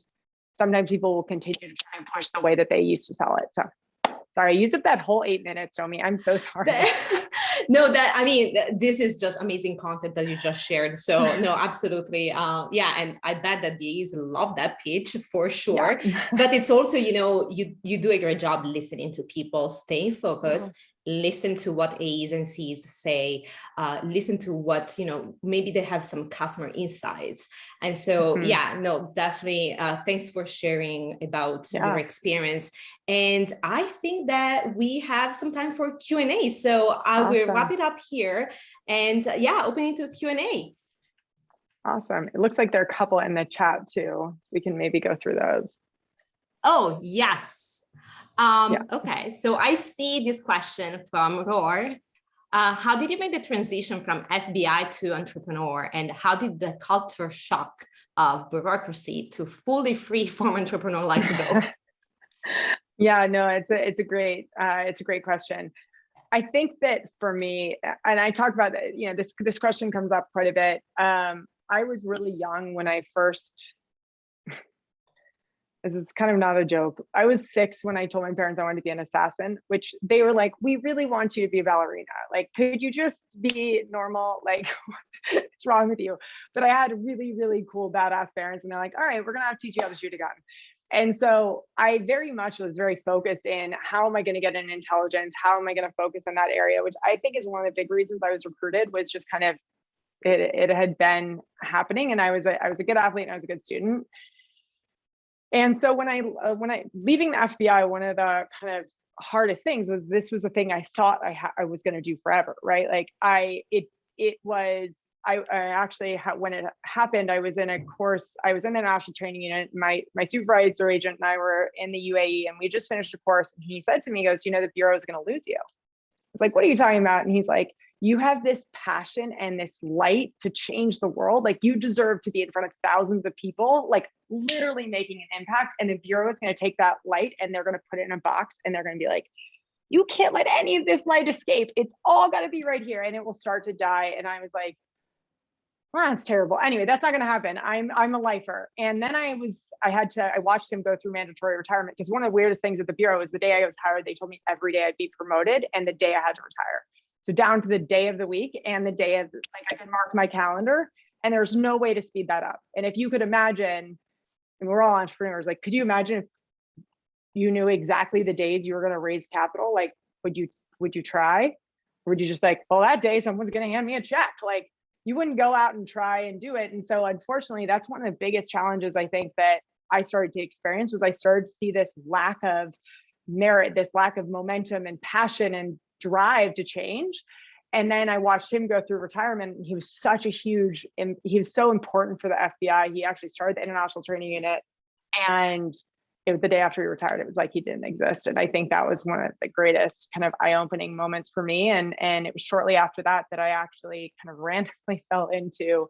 sometimes people will continue to try and push the way that they used to sell it. So sorry, I used up that whole 8 minutes, Domi. I'm so sorry. No, this is just amazing content that you just shared. So no, absolutely. Yeah. And I bet that the AEs love that pitch for sure. Yeah. But it's also, you do a great job listening to people, staying focused, listen to what AEs and Cs say, listen to what, maybe they have some customer insights. And so, definitely. Thanks for sharing about your experience. And I think that we have some time for Q&A. So I will wrap it up here and opening to Q&A. Awesome. It looks like there are a couple in the chat too. We can maybe go through those. Oh, yes. Okay, so I see this question from Roar. How did you make the transition from FBI to entrepreneur, and how did the culture shock of bureaucracy to fully free from entrepreneurial life go? Yeah, no, it's a great question. I think that for me, and I talked about that, you know, this question comes up quite a bit. I was really young when I first, this is kind of not a joke. I was 6 when I told my parents I wanted to be an assassin, which they were like, we really want you to be a ballerina. Like, could you just be normal? Like, what's wrong with you? But I had really, really cool, badass parents. And they're like, all right, we're going to have to teach you how to shoot a gun. And so I very much was very focused in how am I going to get an intelligence? How am I going to focus on that area? Which I think is one of the big reasons I was recruited, was just kind of, it had been happening. And I was a good athlete and I was a good student. And so when I leaving the FBI, one of the kind of hardest things was, this was the thing I thought I was going to do forever, right? Like I actually, when it happened, I was in a course, I was in the national training unit. My supervisor agent and I were in the UAE, and we just finished a course. And he said to me, he goes, you know, the Bureau is going to lose you. I was like, what are you talking about? And he's like, you have this passion and this light to change the world. Like, you deserve to be in front of thousands of people, like literally making an impact. And the Bureau is going to take that light and they're going to put it in a box, and they're going to be like, you can't let any of this light escape. It's all got to be right here, and it will start to die. And I was like, well, that's terrible. Anyway, that's not going to happen. I'm a lifer. And then I watched him go through mandatory retirement, because one of the weirdest things at the Bureau is the day I was hired, they told me every day I'd be promoted and the day I had to retire. So down to the day of the week and the day of, like, I could mark my calendar, and there's no way to speed that up. And if you could imagine, and we're all entrepreneurs, like, could you imagine if you knew exactly the days you were going to raise capital? Like, would you try? Or would you just like, well, that day someone's going to hand me a check? Like, you wouldn't go out and try and do it. And so unfortunately, that's one of the biggest challenges I think that I started to experience, was I started to see this lack of merit, this lack of momentum and passion and drive to change. And then I watched him go through retirement. He was he was so important for the FBI. He actually started the international training unit, and it was the day after he retired, it was like he didn't exist. And I think that was one of the greatest kind of eye-opening moments for me. And it was shortly after that I actually kind of randomly fell into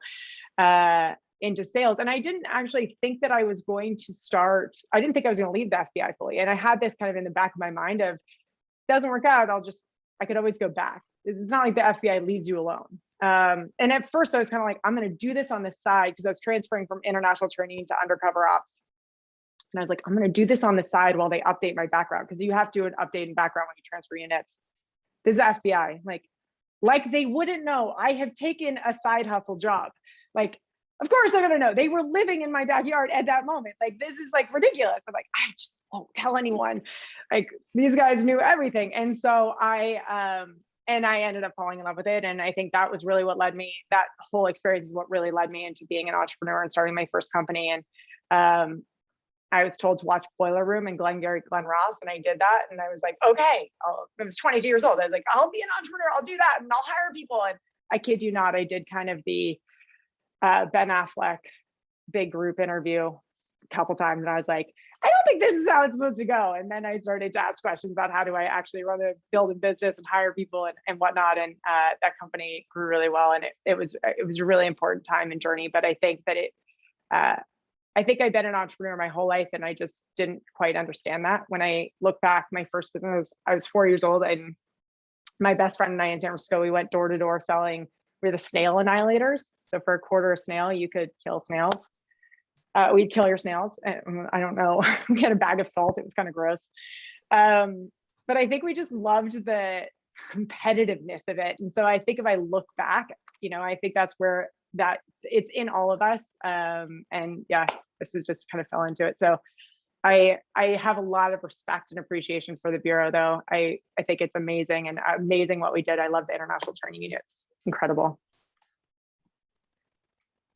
sales. And I didn't actually think that I was going to I didn't think I was going to leave the FBI fully. And I had this kind of in the back of my mind of, doesn't work out, I could always go back. It's not like the FBI leaves you alone. And at first I was kind of like, I'm going to do this on the side, because I was transferring from international training to undercover ops. And I was like, I'm going to do this on the side while they update my background, because you have to do an update in background when you transfer units. This is the FBI. Like they wouldn't know I have taken a side hustle job. Like, of course they're going to know. They were living in my backyard at that moment. Like, this is like ridiculous. I'm like, I just won't tell anyone. Like, these guys knew everything. And so I ended up falling in love with it. And I think that was really what led me, that whole experience is what really led me into being an entrepreneur and starting my first company. And I was told to watch Boiler Room and Glenn Ross, and I did that. And I was like, okay, I was 22 years old. I was like, I'll be an entrepreneur. I'll do that. And I'll hire people. And I kid you not, I did kind of the Ben Affleck big group interview a couple times. And I was like, I don't think this is how it's supposed to go. And then I started to ask questions about how do I actually build a business and hire people and whatnot. And that company grew really well. And it was a really important time and journey. But I think that I think I've been an entrepreneur my whole life, and I just didn't quite understand that. When I look back, my first business, I was 4 years old, and my best friend and I in San Francisco, we went door to door selling, we're the snail annihilators. So for a quarter a snail, you could kill snails. We'd kill your snails. I don't know. We had a bag of salt. It was kind of gross. But I think we just loved the competitiveness of it. And so I think if I look back, I think that's where that it's in all of us. And yeah, this is just kind of fell into it. So I have a lot of respect and appreciation for the Bureau, though. I think it's amazing and amazing what we did. I love the international training units. Incredible.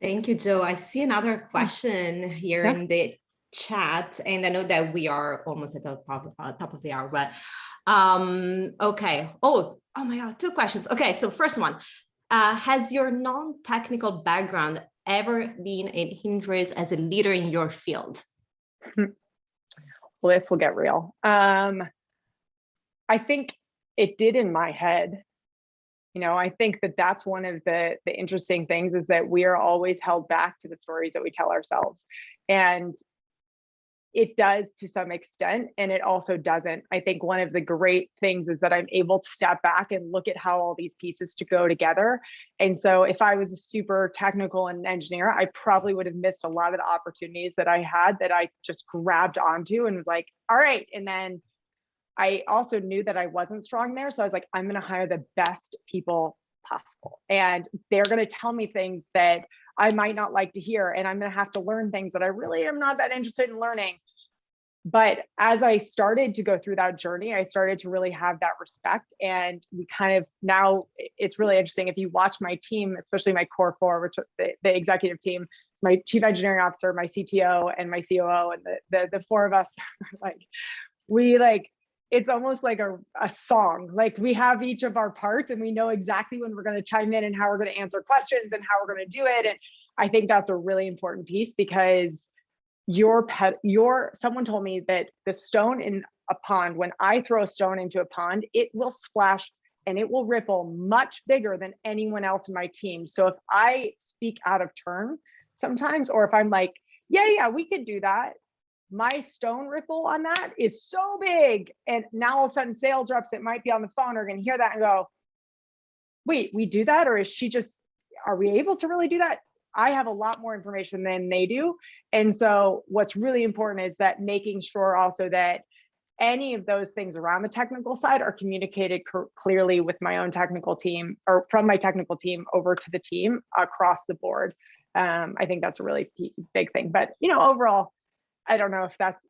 Thank you, Joe. I see another question here in the chat, and I know that we are almost at the top of the hour, but okay. Oh my God, 2 questions. Okay, so first one, has your non-technical background ever been a hindrance as a leader in your field? Well, this will get real. I think it did in my head. I think that that's one of the interesting things, is that we are always held back to the stories that we tell ourselves. And it does to some extent, and it also doesn't. I think one of the great things is that I'm able to step back and look at how all these pieces to go together. And so if I was a super technical and engineer, I probably would have missed a lot of the opportunities that I had, that I just grabbed onto and was like, all right. And then I also knew that I wasn't strong there. So I was like, I'm going to hire the best people possible. And they're going to tell me things that I might not like to hear. And I'm going to have to learn things that I really am not that interested in learning. But as I started to go through that journey, I started to really have that respect. And we kind of, now it's really interesting. If you watch my team, especially my core four, which the executive team, my chief engineering officer, my CTO, and my COO, and the four of us, it's almost like a song. Like, we have each of our parts, and we know exactly when we're going to chime in and how we're going to answer questions and how we're going to do it. And I think that's a really important piece, because someone told me that the stone in a pond, when I throw a stone into a pond, it will splash and it will ripple much bigger than anyone else in my team. So if I speak out of turn sometimes, or if I'm like, yeah, we could do that, my stone ripple on that is so big. And now all of a sudden sales reps that might be on the phone are going to hear that and go, wait, we do that? Or are we able to really do that? I have a lot more information than they do. And so what's really important is that making sure also that any of those things around the technical side are communicated clearly with my own technical team, or from my technical team over to the team across the board. I think that's a really big thing. But overall, I don't know if that's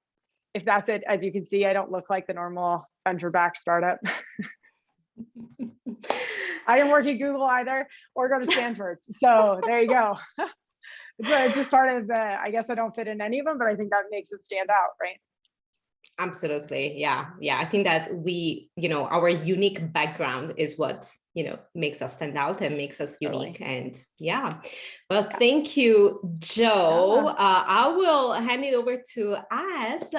it. As you can see, I don't look like the normal venture-backed startup. I didn't work at Google either, or go to Stanford. So there you go. It's just part of I guess I don't fit in any of them, but I think that makes it stand out, right? Absolutely. Yeah. I think that our unique background is what, makes us stand out and makes us unique. Totally. And well, thank you, Joe. I will hand it over to Az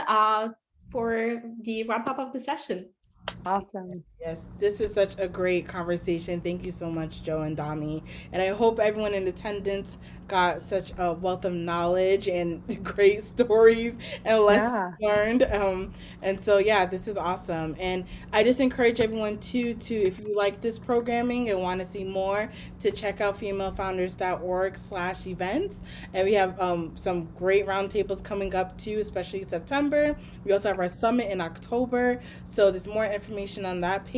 for the wrap up of the session. Awesome. Yes, this was such a great conversation. Thank you so much, Joe and Domi. And I hope everyone in attendance got such a wealth of knowledge and great stories and lessons learned. And so, this is awesome. And I just encourage everyone to if you like this programming and want to see more, to check out femalefounders.org/events. And we have some great roundtables coming up too, especially September. We also have our summit in October. So there's more information on that page.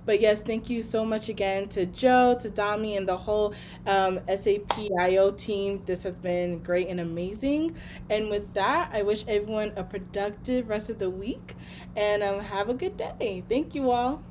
But yes, thank you so much again to Joe, to Domi, and the whole SAPIO team. This has been great and amazing. And with that, I wish everyone a productive rest of the week, and have a good day. Thank you all.